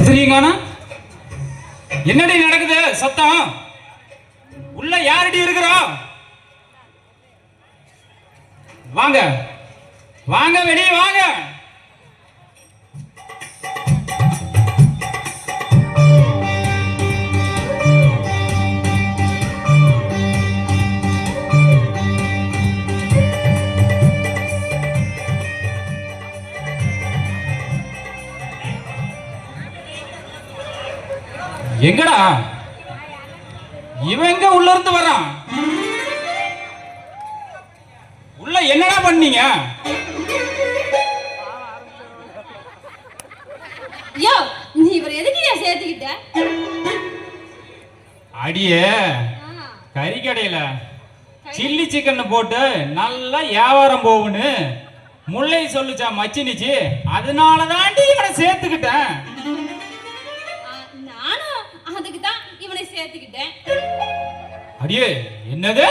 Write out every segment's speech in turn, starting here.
சரிங்கண்ணா, என்னடி நடக்குது சத்தம்? உள்ள யாரடி இருக்கிறோம்? வாங்க வாங்க, வெளியே வாங்க. எங்கடா இவன் எங்க உள்ள இருந்து வரான்? உள்ள என்னடா பண்ணீங்க? யோ, நீ இவரை எதுக்கு சேர்த்துக்கிட்ட? அடியே, கறி கடையில சில்லி சிக்கன் போட்டு நல்லா வியாபாரம் போகுன்னு முல்லை சொல்லுச்சா மச்சினிச்சு, அதனால தாண்டி இவனை சேர்த்துக்கிட்டேன். அடியே, என்னது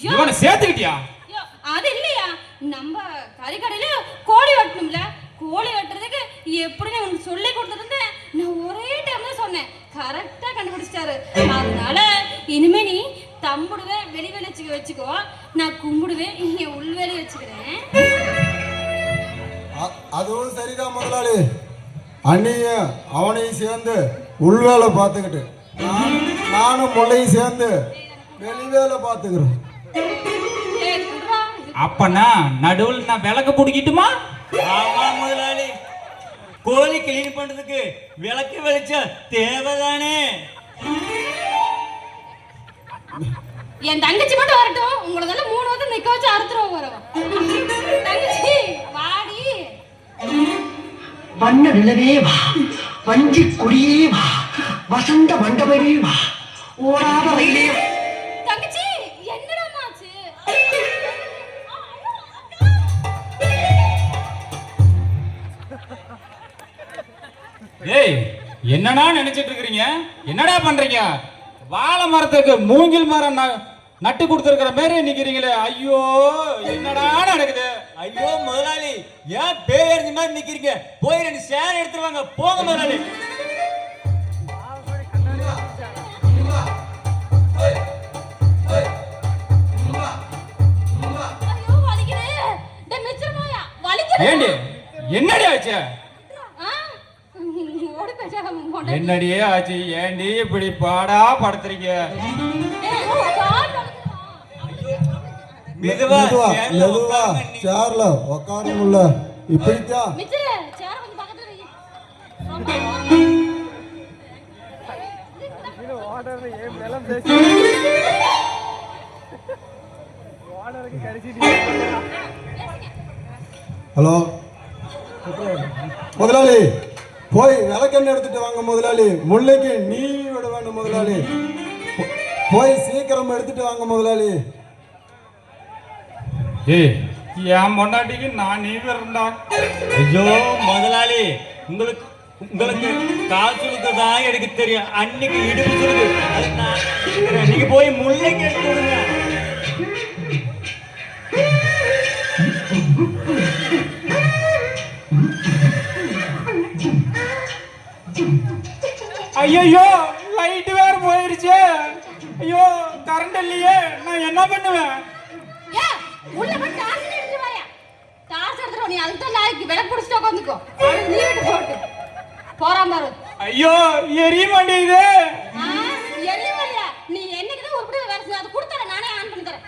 இவனை சேர்த்துக்கிட்டியா? அது இல்லையா, நம்ம கறிக்கடையில கோழி வெட்டணும்ல, கோழி வெட்டுறதுக்கு எப்படின்னு உனக்கு சொல்லி கொடுத்துருந்தேன். நான் ஒரே டைம்ல சொன்னேன், கரெக்டா கண்டுபிடிச்சிட்டாரு. அதனால இனிமே நீ தம்புடுவே வெளி வெளிச்சுக்க வச்சுக்கோ, நான் கும்பிடுவேன் என் உள்வேலி வச்சுக்கிறேன். அதுவும் சரிதான் முதலாளி. அண்ணியும் அவனையும் சேர்ந்து உள்வேலை பார்த்துக்கிட்டு நானும் முள்ளையும் சேர்ந்து வெளிவேலை பார்த்துக்கிறோம். அப்பனா நடுவில் நான் விளக்கு பிடிக்கிட்டுமா? ஆமா முதலாளி, கோழி கிளீன் பண்றதுக்கு விளக்கு வெளிச்சம் தேவைதானே. என் தங்கச்சி மட்டும் வரட்டும், உங்களதால 3 வருஷம் நிக்க வச்சு அறுத்துறோம் வரவா. தங்கச்சி வாடி. வண்ண நிலவே வா, வஞ்சி குடியே வா, வசந்த மண்டபமே வா, ஓடாத ரயிலே. தங்கச்சி என்னடா ஆச்சு? ஏய், என்னடா நினைச்சிட்டு இருக்கீங்க? என்னடா பண்றீங்க? வாழை மரத்துக்கு மூங்கில் மரம் நட்டு கொடுத்துருக்கிற மாதிரி நிக்கிறீங்களே. ஐயோ, என்னடா நடக்குது? ஐயோ முதலாளி, ஏன் பேய் எறிஞ்ச மாதிரி நிக்கிறீங்க? போய் 2 சேர் எடுத்துருவாங்க, போங்க முதலாளி. ஏண்டி, என்னடி ஆச்சு? என்னடியே ஆச்சு? ஏண்டி இப்படி பாடா படுத்துறீங்க? மெதுவா சேர்ல உக்காரணும்ல, இப்படித்தான். ஹலோ முதலாளி, போய் விளக்கெண்ணெய் எடுத்துட்டு வாங்க முதலாளி. முல்லைக்கு நீ விட வேண்டும் முதலாளி. போய் சீக்கிரம் எடுத்துட்டு வாங்க முதலாளி. ஏய், என் பொண்டாட்டிக்கு நான் நீ வரண்டா. ஐயோ முதலாளி, உங்களுக்கு கால் சுழுக்க தான் எனக்கு தெரியும், அன்னைக்கு இடுப்பு சுழுக்கு. அது நான் நீங்க போய் முல்லைக்கு எடுத்து விடுங்க. ஐயோ, லைட் வேற போயிருச்சு. ஐயோ, கரண்ட் இல்லையே, நான் என்ன பண்ணுவேன்? உள்ள போய் டார்ச் எடுத்து வாயா. டார்ச் எடுத்துறோம், நீ அதுக்கு தான் லாய்க்கு விளக்கு பிடிச்சிட்டு உட்காந்துக்கோ. நீ விட்டு போட்டு போறான் பாரு. ஐயோ, எரிய மாட்டேங்குது. எரியலையா? நீ என்னைக்கு தான் உருப்படி வேலை செய்ய, அது கொடுத்தற நானே ஆன் பண்ணி தரேன்.